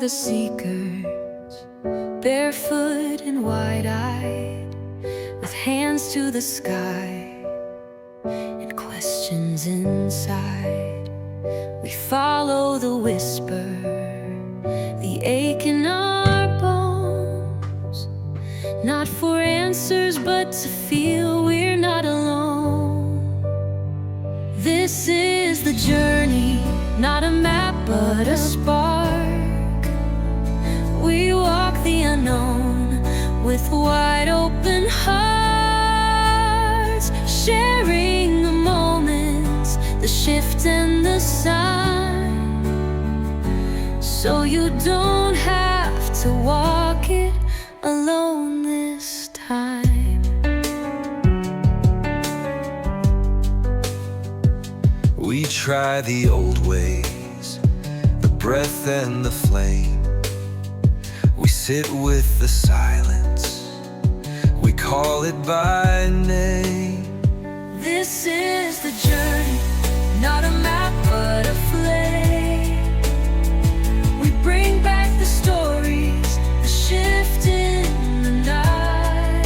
the seekers, barefoot and wide-eyed, with hands to the sky and questions inside. We follow the whisper, the ache in our bones, not for answers but to feel we're not alone. This is the journey, not a map but a spark. We walk the unknown with wide open hearts, sharing the moments, the shift and the sign, so you don't have to walk it alone this time. We try the old ways, the breath and the flame. We sit with the silence, we call it by name. This is the journey, not a map but a flame. We bring back the stories, the shift in the night,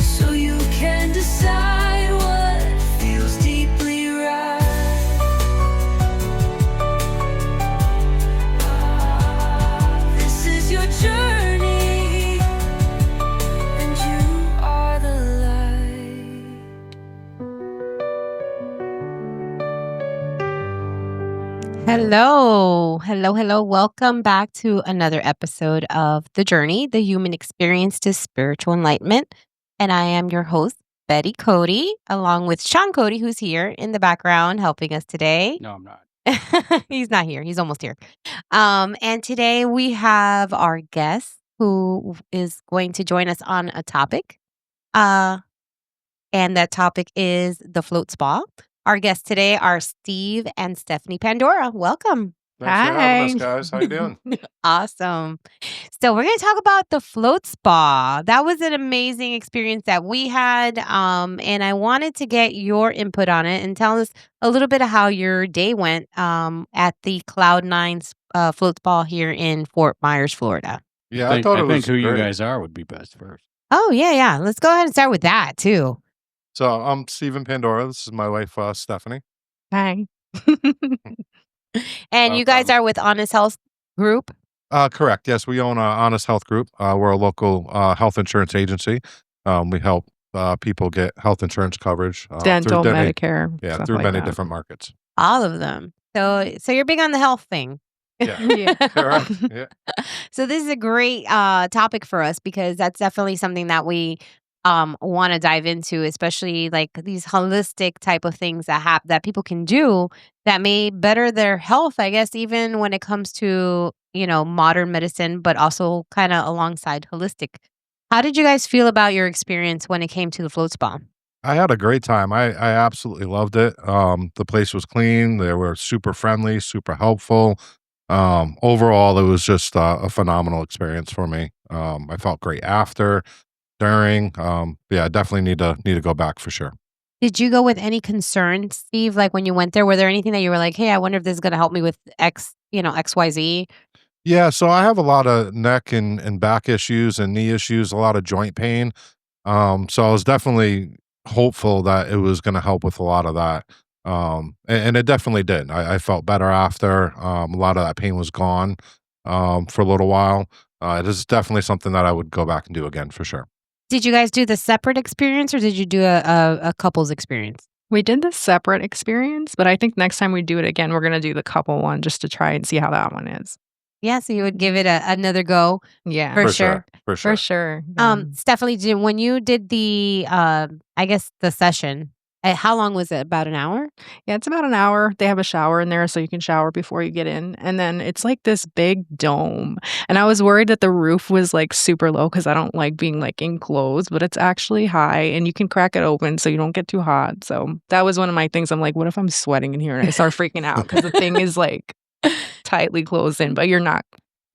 so you can decide what feels deeply right. This is your journey, and you are the light. Hello. Welcome back to another episode of The Journey, the human experience to spiritual enlightenment. And I am your host, Betty Cody, along with Sean Cody, who's here in the background helping us today. No, I'm not. He's not here. He's almost here. And today we have our guest who is going to join us on a topic. And that topic is the float spa. Our guests today are Steve and Stephanie Pandora. Welcome. Thanks for having us, guys. How you doing? Awesome. So we're going to talk about the float spa. That was an amazing experience that we had. And I wanted to get your input on it and tell us a little bit of how your day went at the Cloud9 float spa here in Fort Myers, Florida. Yeah, I I thought it was think who you great. guys are would be best first. Oh, yeah. Let's go ahead and start with that, too. So I'm Steve and Pandora. This is my wife, Stephanie. Hi. And you guys are with Honest Health Group? Correct. Yes, we own Honest Health Group. We're a local health insurance agency. We help people get health insurance coverage. Dental, through Medicare. Yeah, stuff through like many that. different markets. All of them. So you're big on the health thing. Yeah. Yeah. Correct. Yeah. So this is a great topic for us because that's definitely something that we want to dive into, especially like these holistic type of things that people can do that may better their health, I guess, even when it comes to, modern medicine, but also kind of alongside holistic. How did you guys feel about your experience when it came to the float spa? I had a great time. I absolutely loved it. The place was clean. They were super friendly, super helpful. Overall, it was just a phenomenal experience for me. I felt great after, during. I definitely need to go back for sure. Did you go with any concerns, Steve? Like when you went there, were there anything that you were like, hey, I wonder if this is going to help me with XYZ? Yeah, so I have a lot of neck and back issues and knee issues, a lot of joint pain. So I was definitely hopeful that it was going to help with a lot of that. And it definitely did. I felt better after. A lot of that pain was gone for a little while. It is definitely something that I would go back and do again for sure. Did you guys do the separate experience or did you do a couple's experience? We did the separate experience, but I think next time we do it again, we're going to do the couple one just to try and see how that one is. Yeah, so you would give it another go. Yeah. For sure. For sure. For sure. Stephanie, when you did the, I guess the session, how long was it? About an hour? Yeah, it's about an hour. They have a shower in there so you can shower before you get in. And then it's like this big dome. And I was worried that the roof was like super low because I don't like being like enclosed, but it's actually high and you can crack it open so you don't get too hot. So that was one of my things. I'm like, what if I'm sweating in here and I start freaking out because the thing is like tightly closed in, but you're not.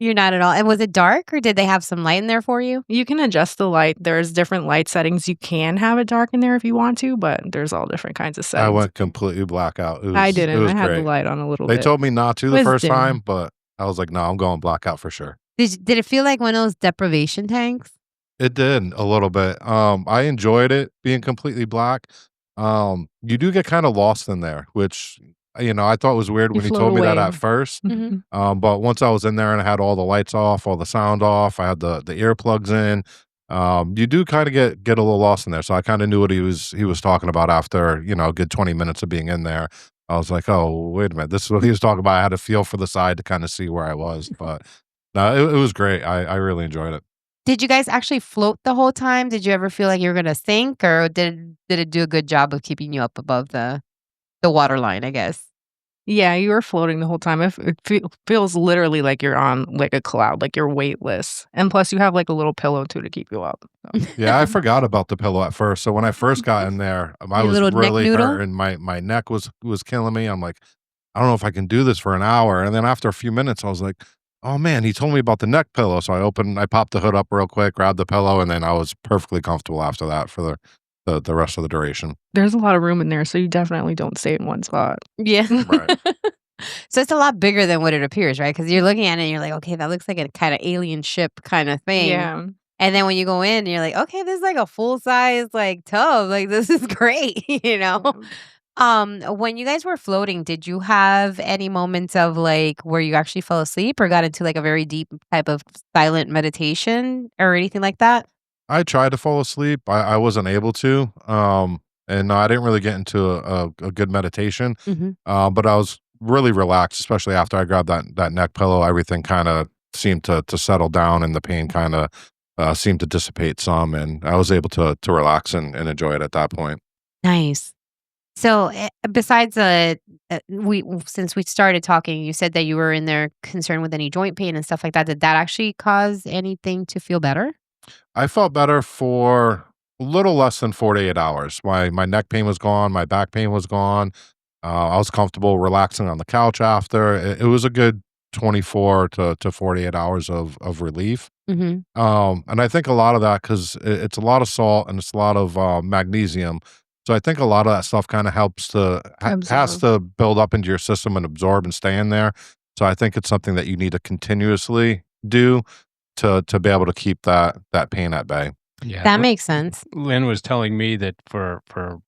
You're not at all. And was it dark or did they have some light in there for you? You can adjust the light. There's different light settings. You can have it dark in there if you want to, but there's all different kinds of settings. I went completely blackout. I didn't. It was I had great. the light on a little They bit. told me not to It the was first dim. time, but I was like, no, I'm going blackout for sure. Did it feel like one of those deprivation tanks? It did a little bit. I enjoyed it being completely black. You do get kind of lost in there, which I thought was weird You when he float told me that away. at first. Mhm. But once I was in there and I had all the lights off, all the sound off, I had the earplugs in. You do kind of get a little lost in there. So I kind of knew what he was talking about after a good 20 minutes of being in there. I was like, oh, wait a minute, this is what he was talking about. I had to feel for the side to kind of see where I was, but no, it was great. I really enjoyed it. Did you guys actually float the whole time? Did you ever feel like you were gonna sink, or did it do a good job of keeping you up above the water line, I guess? Yeah, you were floating the whole time. It feels literally like you're on, like, a cloud, like, you're weightless, and plus you have, like, a little pillow too to keep you up, so. Yeah, I forgot about the pillow at first. So when I first got in there, I Your was little neck really noodle? hurting. My neck was killing me. I'm like, I don't know if I can do this for an hour. And then after a few minutes, I was like, oh man, he told me about the neck pillow. So I popped the hood up real quick, grabbed the pillow, and then I was perfectly comfortable after that for the rest of the duration. There's a lot of room in there, so you definitely don't stay in one spot. Yeah. Right. So it's a lot bigger than what it appears, right? Because you're looking at it and you're like, okay, that looks like a kind of alien ship kind of thing. Yeah. And then when you go in, you're like, okay, this is like a full size like tub. Like this is great, you know? When you guys were floating, did you have any moments of like where you actually fell asleep or got into like a very deep type of silent meditation or anything like that? I tried to fall asleep. I wasn't able to. And no, I didn't really get into a good meditation. Mhm. But I was really relaxed, especially after I grabbed that neck pillow. Everything kind of seemed to settle down, and the pain kind of seemed to dissipate some, and I was able to relax and enjoy it at that point. Nice. So, besides, we since we started talking, you said that you were in there concerned with any joint pain and stuff like that. Did that actually cause anything to feel better? I felt better for a little less than 48 hours. My neck pain was gone, my back pain was gone. I was comfortable relaxing on the couch after. It was a good 24 to 48 hours of relief. Mhm. And I think a lot of that because it's a lot of salt and it's a lot of magnesium. So I think a lot of that stuff kind of helps has Absorb. to build up into your system and absorb and stay in there. So I think it's something that you need to continuously do to be able to keep that pain at bay. Yeah, That makes sense. Lynn was telling me that for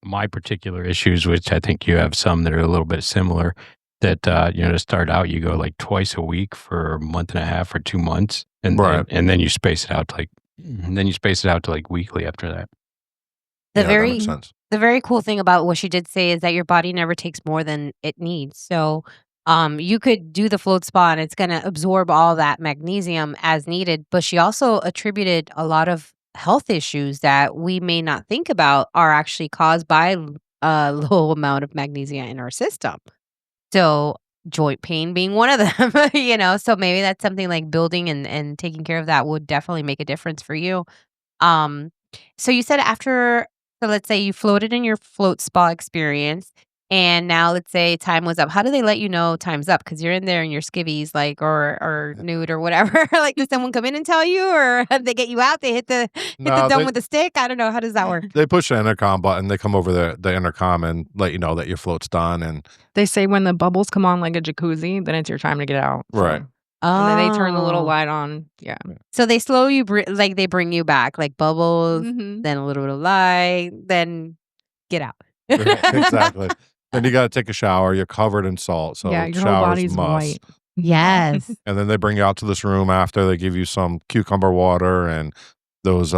my particular issues, which I think you have some that are a little bit similar, that to start out, you go like twice a week for a month and a half or 2 months, and Right. then you space it out to like weekly after that. The Yeah, that very makes sense. the very cool thing about what she did say is that your body never takes more than it needs. So, you could do the float spa and it's gonna absorb all that magnesium as needed. But she also attributed a lot of health issues that we may not think about are actually caused by a low amount of magnesium in our system. So, joint pain being one of them, So maybe that's something like building and taking care of that would definitely make a difference for you. Um, so you said let's say you floated in your float spa experience, and now let's say time was up. How do they let you know time's up? Because you're in there in your skivvies, like or nude or whatever. Like, does someone come in and tell you, or they get you out? They hit the No, dome with a stick. I don't know. How does that work? they push the intercom button. They come over the intercom and let you know that your float's done. And They say when the bubbles come on like a jacuzzi, then it's your time to get out, so. right, And then they turn the little Oh, light on. Yeah. so they slow you, like they bring you back, like bubbles, Mhm. then a little bit of light, then get out. exactly. Then you got to take a shower. You're covered in salt, Yeah, so your whole showers body's must. white. Yes. And then they bring you out to this room after. They give you some cucumber water and those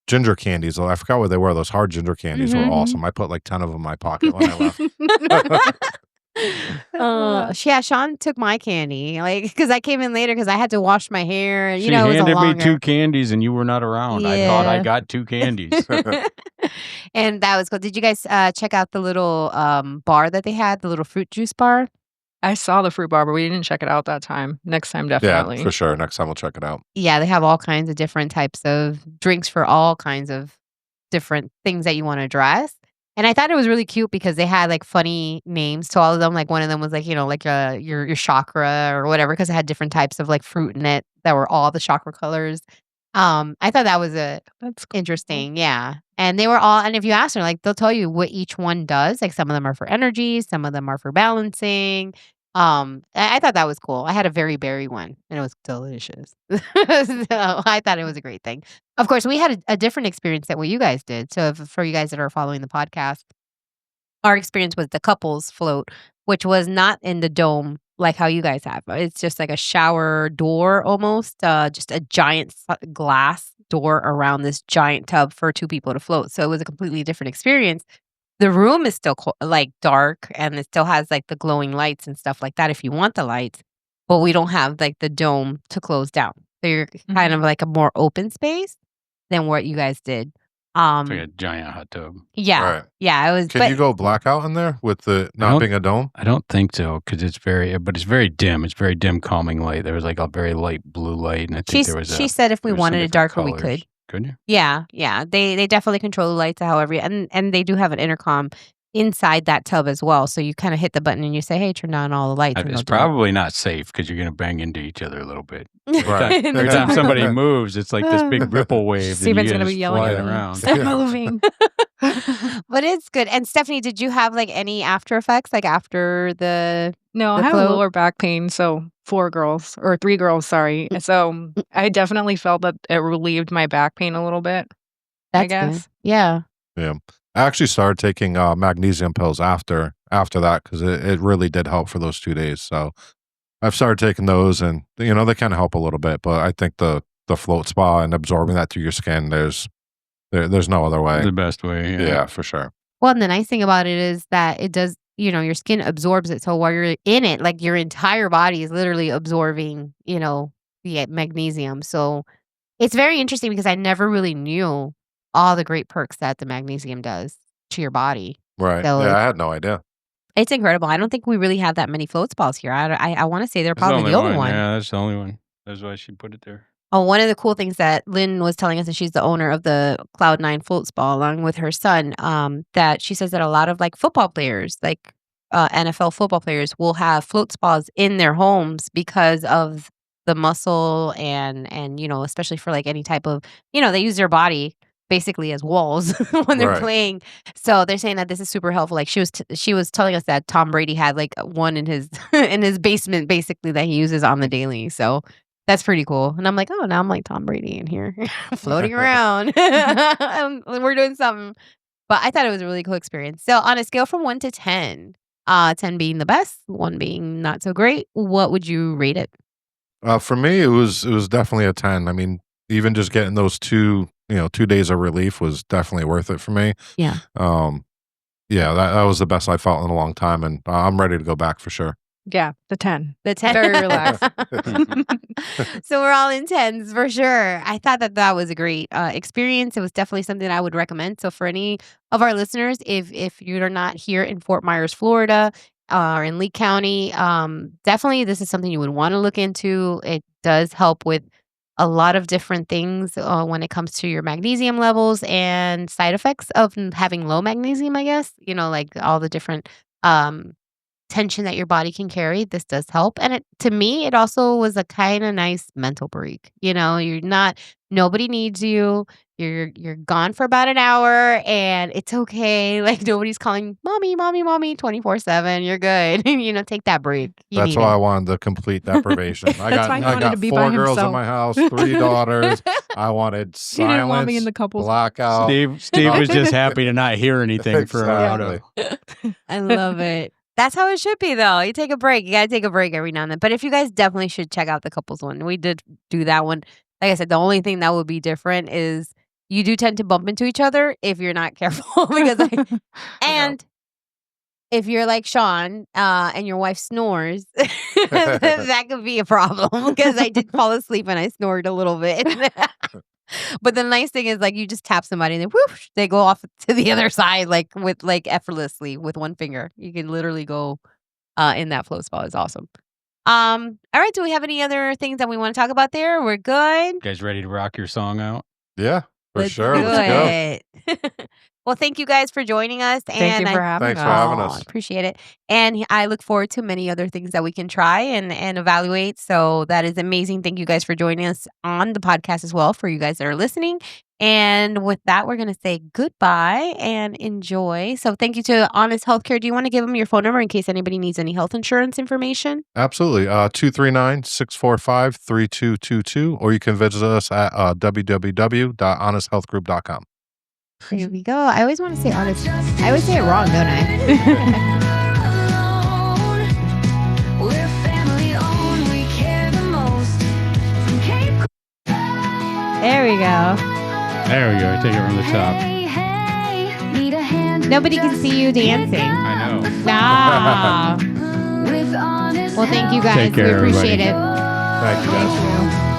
ginger candies. Oh, I forgot what they were. Those hard ginger candies were Mhm. awesome. I put like 10 of them in my pocket when I left. Yeah, Sean took my candy, like, because I came in later because I had to wash my hair, and She it was a handed me long 2 hair. candies, and you were not around. I thought I Yeah. got 2 candies. And that was cool. Did you guys check out the little bar that they had, the little fruit juice bar? I saw the fruit bar, but we didn't check it out that time. Next time, Yeah, definitely. for sure. Next time we'll check it out. Yeah, they have all kinds of different types of drinks for all kinds of different things that you want to address. And I thought it was really cute because they had like funny names to all of them. Like one of them was like, like your chakra or whatever, because it had different types of like fruit in it that were all the chakra colors. I thought that was That's cool. interesting. Yeah. And they were all, and if you ask them, like they'll tell you what each one does. Like some of them are for energy, some of them are for balancing. I thought that was cool. I had a very berry one, and it was delicious. So I thought it was a great thing. Of course, we had a different experience than what you guys did. So for you guys that are following the podcast, our experience was the couples float, which was not in the dome like how you guys have. It's just like a shower door almost, just a giant glass door around this giant tub for two people to float. So it was a completely different experience. The room is still like dark and it still has like the glowing lights and stuff like that if you want the lights, but we don't have like the dome to close down. So you're kind of like a more open space than what you guys did. It's like a giant hot tub. Yeah. Right. Yeah, it was. Can you go blackout in there with the not being a dome? I don't think so because it's very dim. It's very dim, calming light. There was like a very light blue light, and I think there was. She said if we there was some wanted it different darker, we colors. could. Couldn't you? Yeah, yeah. They definitely control the lights, however, and they do have an intercom inside that tub as well. So you kind of hit the button and you say, "Hey, turn on all the lights." And It's they'll do it. probably not safe because you're going to bang into each other a little bit. Right. Every time somebody moves, it's like this big ripple wave. Steven's going gonna to be yelling flying at me. around. Stop Yeah. moving. But it's good. And Stephanie, did you have like any after effects, like after the? No, I The have float? lower back pain, so 3 girls, sorry. So I definitely felt that it relieved my back pain a little bit. That's guess. good. Yeah. Yeah. I actually started taking magnesium pills after that because it really did help for those 2 days. So I've started taking those, and they kind of help a little bit. But I think the float spa and absorbing that through your skin, there's no other way. The best way. Yeah, for sure. Well, and the nice thing about it is that it does, your skin absorbs it. So while you're in it, like your entire body is literally absorbing, the magnesium. So it's very interesting because I never really knew all the great perks that the magnesium does to your body. Right. So Yeah, I had no idea. it's incredible. I don't think we really have that many float spas here. I want to say they're That's probably the only one. Yeah, that's the only one. That's why she put it there. Oh, one of the cool things that Lynn was telling us, and she's the owner of the Cloud9 Float Spa along with her son, that she says that a lot of like football players, like NFL football players, will have float spas in their homes because of the muscle and especially for like any type of, they use their body basically as walls when they're Right. playing. So they're saying that this is super helpful. Like she was telling us that Tom Brady had like one in his in his basement basically that he uses on the daily. So that's pretty cool. And I'm like, oh, now I'm like Tom Brady in here floating around. We're doing something. But I thought it was a really cool experience. So on a scale from 1 to 10, 10 being the best, 1 being not so great, what would you rate it? For me, it was definitely a 10. I mean, even just getting those 2 days of relief was definitely worth it for me. Yeah. Yeah, that was the best I felt in a long time, and I'm ready to go back for sure. Yeah, the 10. The 10. Very relaxed. So we're all in 10s for sure. I thought that was a great experience. It was definitely something I would recommend. So for any of our listeners, if you're not here in Fort Myers, Florida, or in Lee County, definitely this is something you would want to look into. It does help with a lot of different things when it comes to your magnesium levels and side effects of having low magnesium, I guess. Like all the different tension that your body can carry. This does help. And to me, it also was a kind of nice mental break. Nobody needs you. You're gone for about an hour and it's okay. Like nobody's calling mommy 24/7. You're good. Take that break. That's why I wanted the complete deprivation. I That's why he wanted got to be by 4 girls in himself. my house, 3 daughters. I wanted He didn't want me silence, in the couples. blackout. Steve was just happy to not hear anything for a while. Exactly. I love it. That's how it should be, though. You take a break. You got to take a break every now and then. But if you guys definitely should check out the couples one. We did do that one. Like I said, the only thing that would be different is you do tend to bump into each other if you're not careful. And if you're like Sean and your wife snores, that could be a problem because I did fall asleep and I snored a little bit. But the nice thing is, like, you just tap somebody and then whoosh, they go off to the other side, effortlessly with one finger. You can literally go in that flow spa. It's awesome. All right. Do we have any other things that we want to talk about there? We're good. You guys ready to rock your song out? Yeah, for Let's sure. do Let's go. it. Well, thank you guys for joining us. Thank you for having Thanks us. for having I us. appreciate it. And I look forward to many other things that we can try and evaluate. So that is amazing. Thank you guys for joining us on the podcast as well, for you guys that are listening. And with that, we're going to say goodbye and enjoy. So thank you to Honest Healthcare. Do you want to give them your phone number in case anybody needs any health insurance information? Absolutely. 239-645-3222, or you can visit us at www.honesthealthgroup.com. There we go. I always want to say honest. I always say it wrong, don't I? There we go. There we go. Take it from the top. Nobody can see you dancing. I know. Ah. Well, thank you guys. Take care, we appreciate everybody. it. Thank you, guys. Thank you.